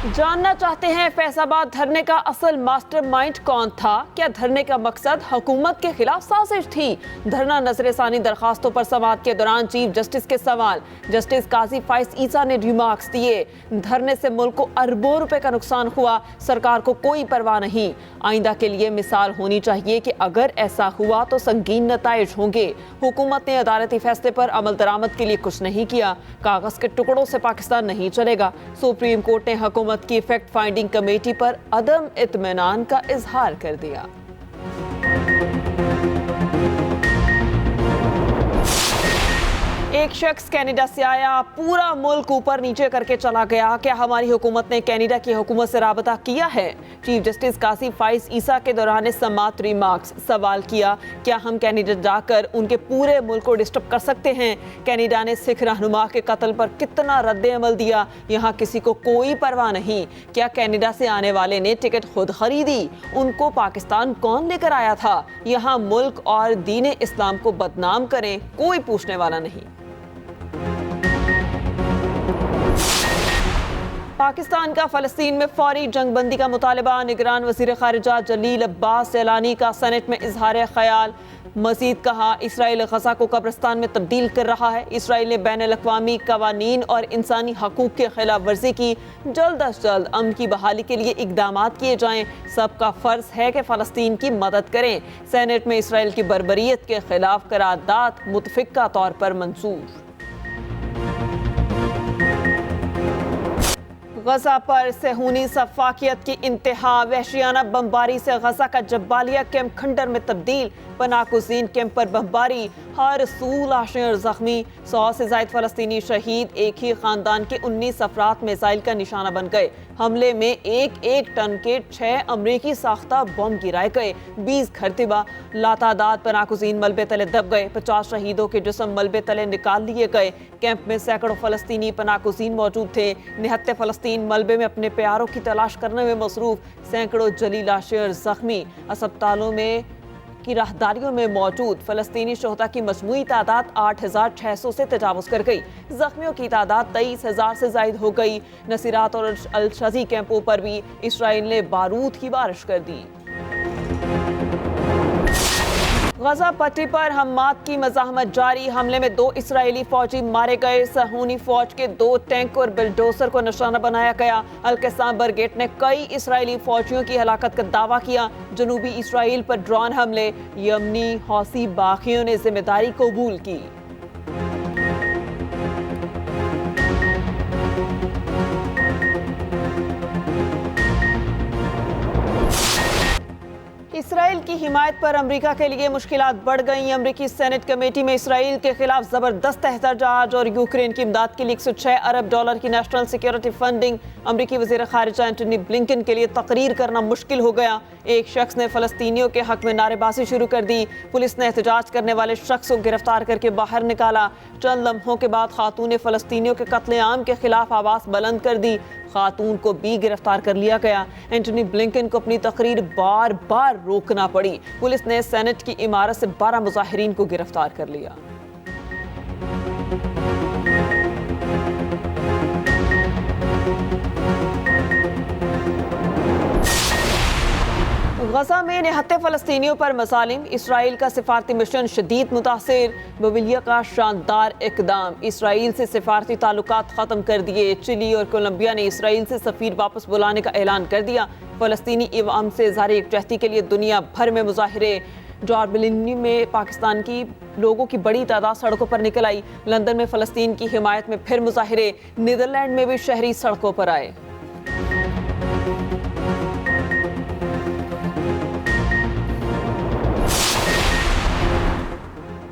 जानना चाहते हैं फैसलाबाद धरने का असल मास्टरमाइंड कौन था? क्या धरने का मकसद हुकूमत के खिलाफ साजिश थी? धरना नजरसानी दरखास्तों पर समाअत के दौरान चीफ जस्टिस के सवाल। जस्टिस काजी फाइज ईसा ने रिमार्क्स दिए। धरने से मुल्क को अरबों रुपए का नुकसान हुआ, सरकार को कोई परवाह नहीं। आइंदा के लिए मिसाल होनी चाहिए कि अगर ऐसा हुआ तो संगीन नताइज होंगे। हुकूमत ने अदालती फैसले पर अमल दरामद के लिए कुछ नहीं किया। कागज के टुकड़ों से पाकिस्तान नहीं चलेगा। सुप्रीम कोर्ट ने हुकूमत की फैक्ट फाइंडिंग कमेटी पर अदम इत्मीनान का इजहार कर दिया। एक शख्स कनाडा से आया, पूरा मुल्क ऊपर नीचे करके चला गया। क्या हमारी हुकूमत ने कनाडा की हुकूमत से राबता किया है? चीफ जस्टिस काजी फाइज ईसा के दौरान समाअत रिमार्क्स। सवाल किया, क्या हम कनाडा जाकर उनके पूरे मुल्क को डिस्टर्ब कर सकते हैं? कनाडा ने सिख रहनुमा के कत्ल पर कितना रद्द अमल दिया, यहाँ किसी को कोई परवाह नहीं। क्या कनाडा से आने वाले ने टिकट खुद खरीदी? उनको पाकिस्तान कौन लेकर आया था? यहाँ मुल्क और दीन इस्लाम को बदनाम करें, कोई पूछने वाला नहीं। पाकिस्तान का फ़लस्तीन में फौरी जंगबंदी का मुतालबा। निगरान वज़ीर ख़ारिजा जलील अब्बास सैलानी का सेनेट में इजहार ख़याल। मज़ीद कहा, इसराइल गज़ा को कब्रिस्तान में तब्दील कर रहा है। इसराइल ने बैनुल-अक़वामी क़वानीन और इंसानी हकूक़ के खिलाफ वर्जी की। जल्द अज जल्द अमन की बहाली के लिए इक़दामात किए जाएँ। सबका फ़र्ज़ है कि फ़लस्तीन की मदद करें। सेनेट में इसराइल की बर्बरियत के खिलाफ करारदाद मुतफ़िक़ा तौर पर मंजूर। गजा पर सेहूनी सफाकियत की इंतहा। वहशियाना बमबारी से गजा का जब्बालिया कैंप खंडर में तब्दील। पनाकुज़ीन कैंप पर बमबारी, हर सू लाशें और जख्मी। 100 से ज़ायद फ़लस्तीनी शहीद। एक ही ख़ानदान के 19 अफराद मिसाइल का निशाना बन गए। हमले में एक टन के 6 अमरीकी साख्ता बम गिराए गए। 20 घर तिबा। लातादाद पनाकुज़ीन मलबे तले दब गए। 50 शहीदों के जिस्म मलबे तले निकाल लिए गए। कैंप में सैकड़ों फ़लस्तीनी पनाकुज़ीन मौजूद थे। निहत्ते फ़लस्तीन मलबे में अपने प्यारों की तलाश करने में मसरूफ़। सैकड़ों जली लाशें और जख्मी। अस्पतालों में की राहदारियों में मौजूद फ़लस्तीनी शोहदा की मजमूई तादाद 8600 से तजावुज़ कर गई। जख्मियों की तादाद 23,000 से ज़ायद हो गई। नसीरात और अल-शज़ी कैंपों पर भी इसराइल ने बारूद की बारिश कर दी। गजा पट्टी पर हमाद की मज़ाहमत जारी। हमले में 2 इसराइली फौजी मारे गए। सहूनी फौज के 2 टैंक और बिल्डोजर को निशाना बनाया गया। अल-क़स्साम ब्रिगेड ने कई इसराइली फौजियों की हलाकत का दावा किया। जनूबी इसराइल पर ड्रोन हमले। यमनी हौसी बागियों ने जिम्मेदारी कबूल की। इसराइल की हिमायत पर अमेरिका के लिए मुश्किलात बढ़ गई। अमेरिकी सेनेट कमेटी में इसराइल के खिलाफ जबरदस्त एहतजाज और यूक्रेन की इमदाद के लिए $106 अरब की नेशनल सिक्योरिटी फंडिंग। अमेरिकी वज़ीर ख़ारिजा एंटनी ब्लिंकन के लिए तकरीर करना मुश्किल हो गया। एक शख्स ने फ़लस्तीनियों के हक में नारेबाजी शुरू कर दी। पुलिस ने एहतजाज करने वाले शख्स को गिरफ्तार करके बाहर निकाला। चंद लम्हों के बाद खातून ने फ़लस्तीनियों के कत्लेआम के खिलाफ आवाज़ बुलंद कर दी। खातून को भी गिरफ्तार कर लिया गया। एंटनी ब्लिंकन को अपनी तकरीर बार बार रोकना पड़ी। पुलिस ने सेनेट की इमारत से 12 मुजाहिरीन को गिरफ्तार कर लिया। गजा में निहत्ते फ़लस्तीनियों पर मसालिम। इसराइल का सिफारती मिशन शदीद मुतासिर। बविलिया का शानदार इकदाम। इसराइल से सिफारती ताल्लुकात ख़त्म कर दिए। चिली और कोलंबिया ने इसराइल से सफ़ीर वापस बुलाने का ऐलान कर दिया। फ़लस्तीनी इवाम से इज़हार यकजहती के लिए दुनिया भर में मुजाहिरे। जॉर्डन में पाकिस्तान की लोगों की बड़ी तादाद सड़कों पर निकल आई। लंदन में फ़लस्तीन की हिमायत में फिर मुजाहिरे। नीदरलैंड में भी शहरी सड़कों पर आए।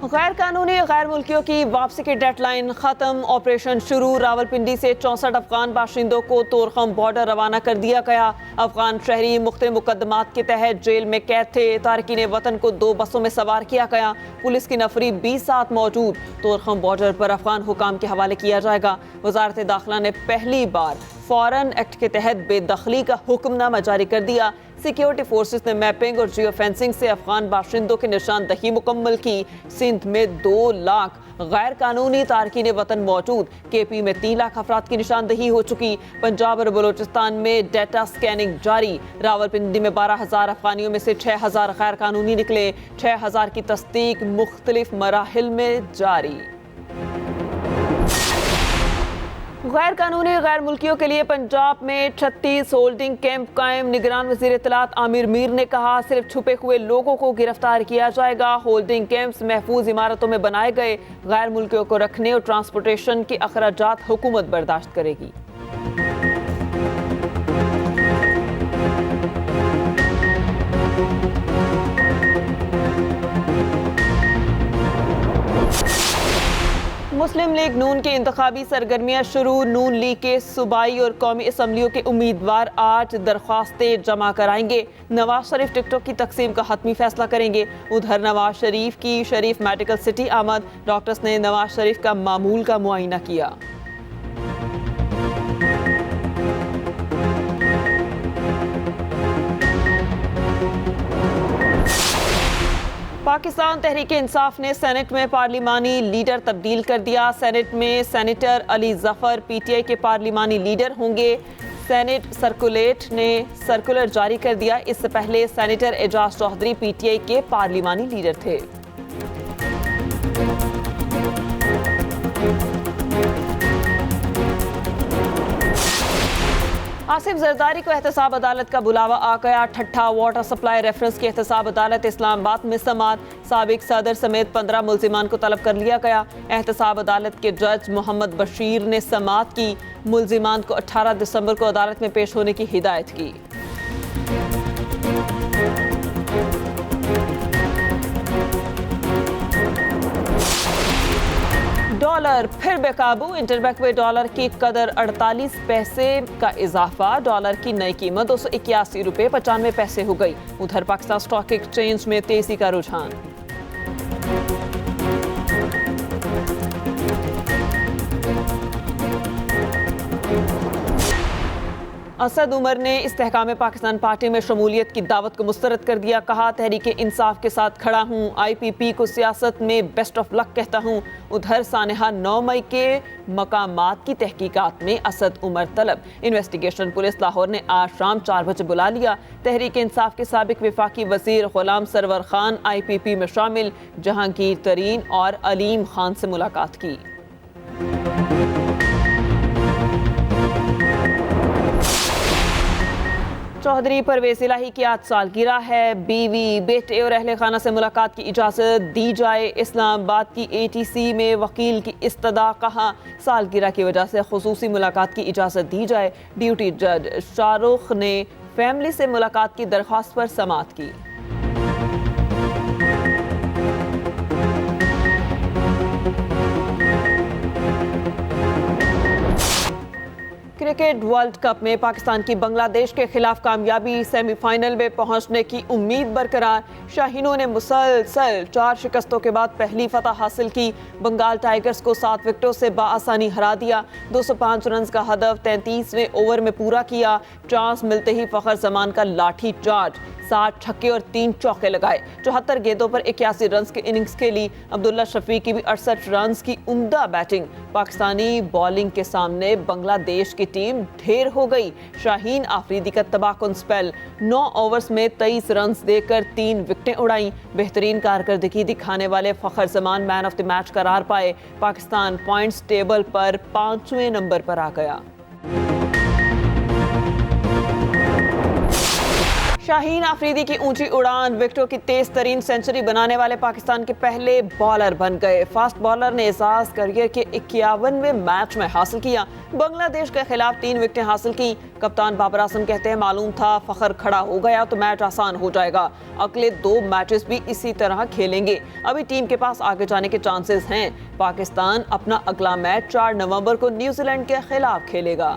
गैर कानूनी गैर मुल्कियों की वापसी की डेडलाइन खत्म। ऑपरेशन शुरू। रावलपिंडी से 64 अफगान बाशिंदों को तोरखम बॉर्डर रवाना कर दिया गया। अफगान शहरी मुख्तलिफ मुकदमात के तहत जेल में कैद थे। तारकीन वतन को 2 बसों में सवार किया गया। पुलिस की नफरी 20 साथ मौजूद। तोरखम बॉर्डर पर अफगान हुकाम के हवाले किया जाएगा। वजारत दाखिला ने पहली बार फॉरेन एक्ट के तहत बेदखली का हुक्मनामा जारी कर दिया। सिक्योरिटी फोर्सेस ने मैपिंग और जियो फेंसिंग से अफगान बाशिंदों की निशानदही मुकम्मल की। सिंध में 2 लाख गैर कानूनी तारकीन वतन मौजूद। KP में 3 लाख अफराद की निशानदही हो चुकी। पंजाब और बलोचिस्तान में डेटा स्कैनिंग जारी। रावलपिंडी में 12,000 अफगानियों में से 6,000 गैर कानूनी निकले। 6,000 की तस्दीक मुख्तलिफ मराहिल में जारी। गैर कानूनी गैर मुल्कियों के लिए पंजाब में 36 होल्डिंग कैंप कायम। निगरान वज़ीर इत्तलात आमिर मीर ने कहा, सिर्फ छुपे हुए लोगों को गिरफ्तार किया जाएगा। होल्डिंग कैंप्स महफूज इमारतों में बनाए गए। गैर मुल्कियों को रखने और ट्रांसपोर्टेशन के अखराजात हुकूमत बर्दाश्त करेगी। मुस्लिम लीग नून की इंतखाबी सरगर्मियां शुरू। नून लीग के सूबाई और कौमी असम्बलियों के उम्मीदवार आज दरख्वास्तें जमा कराएंगे। नवाज शरीफ टिकटों की तकसीम का हतमी फैसला करेंगे। उधर नवाज शरीफ की शरीफ मेडिकल सिटी आमद। डॉक्टर्स ने नवाज शरीफ का मामूल का मुआयना किया। पाकिस्तान तहरीक इंसाफ ने सेनेट में पार्लिमानी लीडर तब्दील कर दिया। सेनेट में सेनेटर अली जफर PTI के पार्लिमानी लीडर होंगे। सेनेट सर्कुलेट ने सर्कुलर जारी कर दिया। इससे पहले सेनेटर एजाज चौधरी PTI के पार्लिमानी लीडर थे। आसिफ जरदारी को एहतसाब अदालत का बुलावा आ गया। ठट्ठा वाटर सप्लाई रेफरेंस की एहतसाब अदालत इस्लामाबाद में समात। साबिक सदर समेत 15 मुल्जिमान को तलब कर लिया गया। एहतसाब अदालत के जज मोहम्मद बशीर ने समात की। मुल्जिमान को 18 दिसंबर को अदालत में पेश होने की हिदायत की। डॉलर फिर बेकाबू। इंटरबैंक में डॉलर की कदर 48 पैसे का इजाफा। डॉलर की नई कीमत 281 रुपये 95 पैसे हो गई। उधर पाकिस्तान स्टॉक एक्सचेंज में तेजी का रुझान। असद उमर ने इस्तेहकाम पाकिस्तान पार्टी में शमूलियत की दावत को मुस्तरद कर दिया। कहा, तहरीक इंसाफ के साथ खड़ा हूँ। IPP को सियासत में बेस्ट ऑफ लक कहता हूँ। उधर सानेहा 9 मई के मकामात की तहकीकात में असद उमर तलब। इन्वेस्टिगेशन पुलिस लाहौर ने आज शाम 4 बजे बुला लिया। तहरीक इंसाफ के साबिक वफाकी वजीर गुलाम सरवर खान IPP में शामिल। जहांगीर तरीन और अलीम खान से मुलाकात की। चौधरी परवेज इलाही की आज सालगिरह है। बीवी, बेटे और अहले खाना से मुलाकात की इजाज़त दी जाए। इस्लामाबाद की ATC में वकील की इस्तदा। कहा, सालगिरह की वजह से खुसूसी मुलाकात की इजाज़त दी जाए। ड्यूटी जज शाहरुख ने फैमिली से मुलाकात की दरख्वास्त पर समाअत की। क्रिकेट वर्ल्ड कप में पाकिस्तान की बांग्लादेश के खिलाफ कामयाबी। सेमीफाइनल में पहुंचने की उम्मीद बरकरार। शाहीनों ने मुसलसल 4 शिकस्तों के बाद पहली फतह हासिल की। बंगाल टाइगर्स को 7 विकेटों से बाआसानी हरा दिया। 205 रन का हदफ 33वें ओवर में पूरा किया। चांस मिलते ही फखर जमान का लाठी चार्ज। 60 छक्के और 3 चौके लगाए। 74 गेंदों पर 81 रन की इनिंग्स खेली। अब्दुल्ला शफीक की भी 68 रन की उम्दा बैटिंग। पाकिस्तानी बॉलिंग के सामने बांग्लादेश की टीम ढेर हो गई। शाहीन आफरीदी का तबाहकुन स्पेल। 9 ओवर्स में 23 रन देकर 3 विकेटें उड़ाई। बेहतरीन कारकर्दगी दिखाने वाले Fakhar Zaman man of the match करार पाए। पाकिस्तान पॉइंट्स टेबल पर 5वें नंबर पर आ गया। शाहीन आफरीदी की ऊंची उड़ान, विकेटों की तेज तरीन सेंचुरी बनाने वाले पाकिस्तान के पहले बॉलर बन गए। फास्ट बॉलर ने एजाज करियर के 51वें मैच में हासिल किया। बांग्लादेश के खिलाफ 3 विकेटें हासिल की। कप्तान बाबर आजम कहते हैं, मालूम था फखर खड़ा हो गया तो मैच आसान हो जाएगा। अगले 2 मैचेस भी इसी तरह खेलेंगे। अभी टीम के पास आगे जाने के चांसेस हैं। पाकिस्तान अपना अगला मैच 4 नवंबर को न्यूजीलैंड के खिलाफ खेलेगा।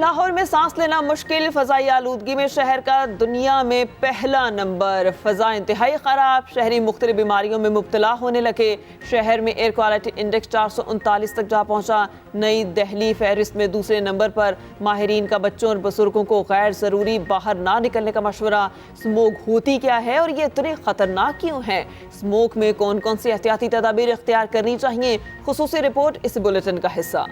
लाहौर में सांस लेना मुश्किल, फजाई आलूदगी में शहर का दुनिया में पहला नंबर। फजा इंतहाई खराब, शहरी मुख्तलिफ बीमारियों में मुब्तला होने लगे। शहर में एयर क्वालिटी इंडेक्स 439 तक जा पहुंचा। नई दिल्ली फहरिस्त में दूसरे नंबर पर। माहिरीन का बच्चों और बुजुर्गों को गैर ज़रूरी बाहर ना निकलने का मशवरा। स्मोक होती क्या है और ये इतनी खतरनाक क्यों है? स्मोक में कौन कौन सी एहतियाती तदाबीर इख्तियार करनी चाहिए? खुसूसी रिपोर्ट इस बुलेटिन का हिस्सा।